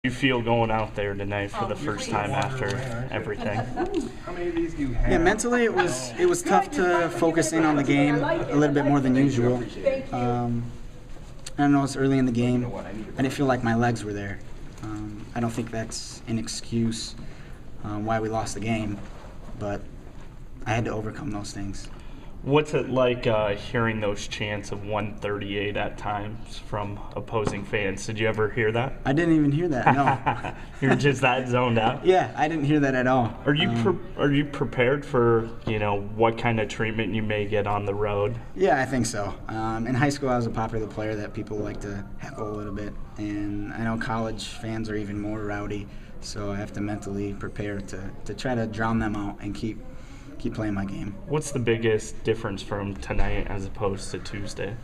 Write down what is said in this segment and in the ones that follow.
You feel going out there tonight for the first time after everything? How many of these do you have? Yeah, mentally it was tough to focus in on the game a little bit more than usual. I know it's early in the game. I didn't feel like my legs were there. I don't think that's an excuse why we lost the game, but I had to overcome those things. What's it like hearing those chants of 138 at times from opposing fans? Did you ever hear that? I didn't even hear that, no. You're just that zoned out? Yeah, I didn't hear that at all. Are you prepared for, what kind of treatment you may get on the road? Yeah, I think so. In high school, I was a popular player that people like to heckle a little bit, and I know college fans are even more rowdy, so I have to mentally prepare to try to drown them out and keep playing my game. What's the biggest difference from tonight as opposed to Tuesday?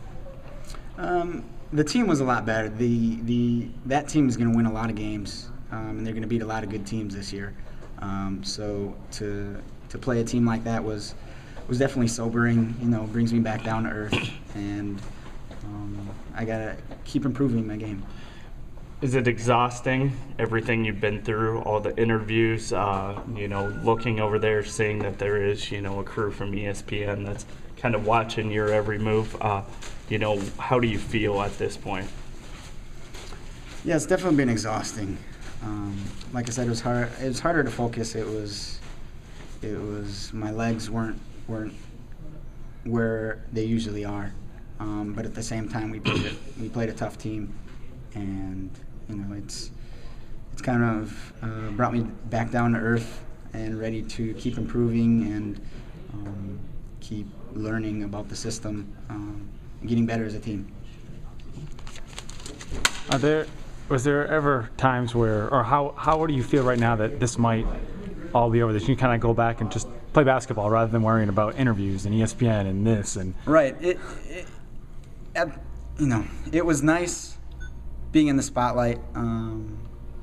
The team was a lot better. That team is going to win a lot of games, and they're going to beat a lot of good teams this year. So to play a team like that was definitely sobering. Brings me back down to earth, and I gotta keep improving my game. Is it exhausting, everything you've been through, all the interviews, looking over there, seeing that there is, a crew from ESPN that's kind of watching your every move? How do you feel at this point? Yeah, it's definitely been exhausting. Like I said, it was hard. It was harder to focus. It was my legs weren't where they usually are. But at the same time, we played a tough team, and it's kind of brought me back down to earth and ready to keep improving and keep learning about the system and getting better as a team. Was there ever times where, or how do you feel right now that this might all be over? That you kind of go back and just play basketball rather than worrying about interviews and ESPN and this and right. It was nice being in the spotlight,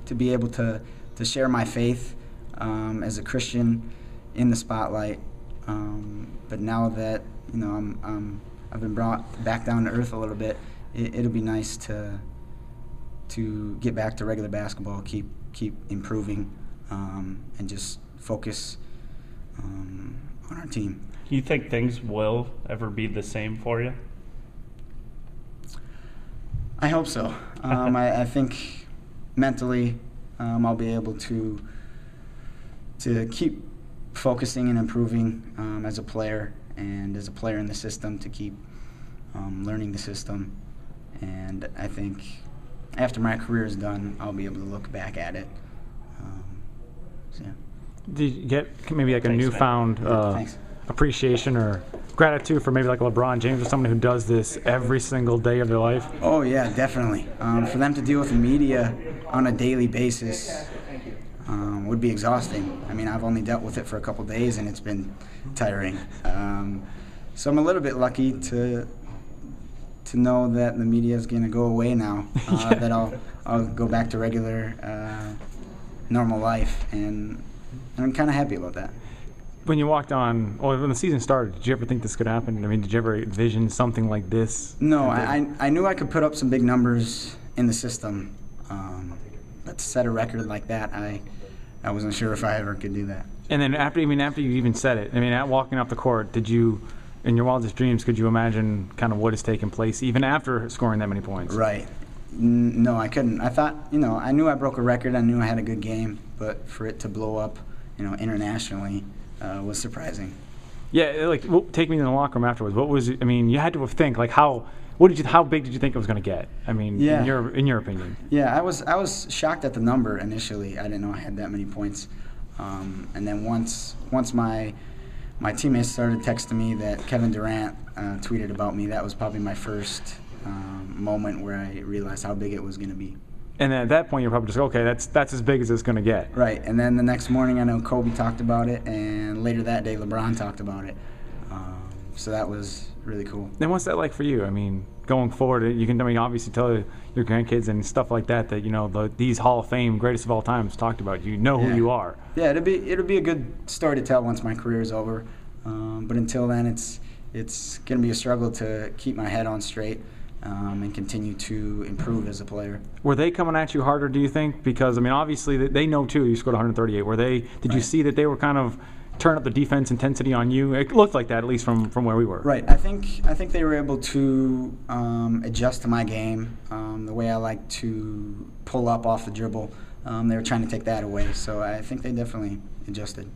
to be able to share my faith as a Christian in the spotlight. But now that I've been brought back down to earth a little bit, it'll be nice to get back to regular basketball, keep improving, and just focus on our team. Do you think things will ever be the same for you? I hope so. I think mentally I'll be able to keep focusing and improving as a player and as a player in the system, to keep learning the system. And I think after my career is done, I'll be able to look back at it. So, yeah. Did you get maybe like a Thanks, newfound appreciation or gratitude for maybe like LeBron James or someone who does this every single day of their life? Oh yeah, definitely. For them to deal with the media on a daily basis would be exhausting. I mean, I've only dealt with it for a couple days and it's been tiring. So I'm a little bit lucky to know that the media is going to go away now. Yeah. That I'll go back to regular, normal life, and I'm kind of happy about that. When you walked on, when the season started, did you ever think this could happen? I mean, did you ever envision something like this? No, I knew I could put up some big numbers in the system, but to set a record like that, I wasn't sure if I ever could do that. And then after you even said it, I mean, at walking off the court, did you, in your wildest dreams, could you imagine kind of what has taken place even after scoring that many points? Right. No, I couldn't. I thought, I knew I broke a record. I knew I had a good game, but for it to blow up, internationally, was surprising. Yeah, take me to the locker room afterwards. What was? I mean, you had to think how big did you think it was going to get? I mean, yeah. in your opinion. Yeah, I was shocked at the number initially. I didn't know I had that many points, and then once my teammates started texting me that Kevin Durant tweeted about me, that was probably my first moment where I realized how big it was going to be. And then at that point, you're probably just, okay, that's as big as it's going to get. Right, and then the next morning, I know Kobe talked about it, and later that day, LeBron talked about it. So that was really cool. Then what's that like for you? I mean, going forward, you can obviously tell your grandkids and stuff like that these Hall of Fame greatest of all times talked about. You know who you are. Yeah, it'll be a good story to tell once my career is over. But until then, it's going to be a struggle to keep my head on straight and continue to improve as a player. Were they coming at you harder, do you think? Because, I mean, obviously they know too you scored 138. Did you see that they were kind of turn up the defense intensity on you? It looked like that, at least from where we were. Right. I think they were able to adjust to my game, the way I like to pull up off the dribble. They were trying to take that away, so I think they definitely adjusted.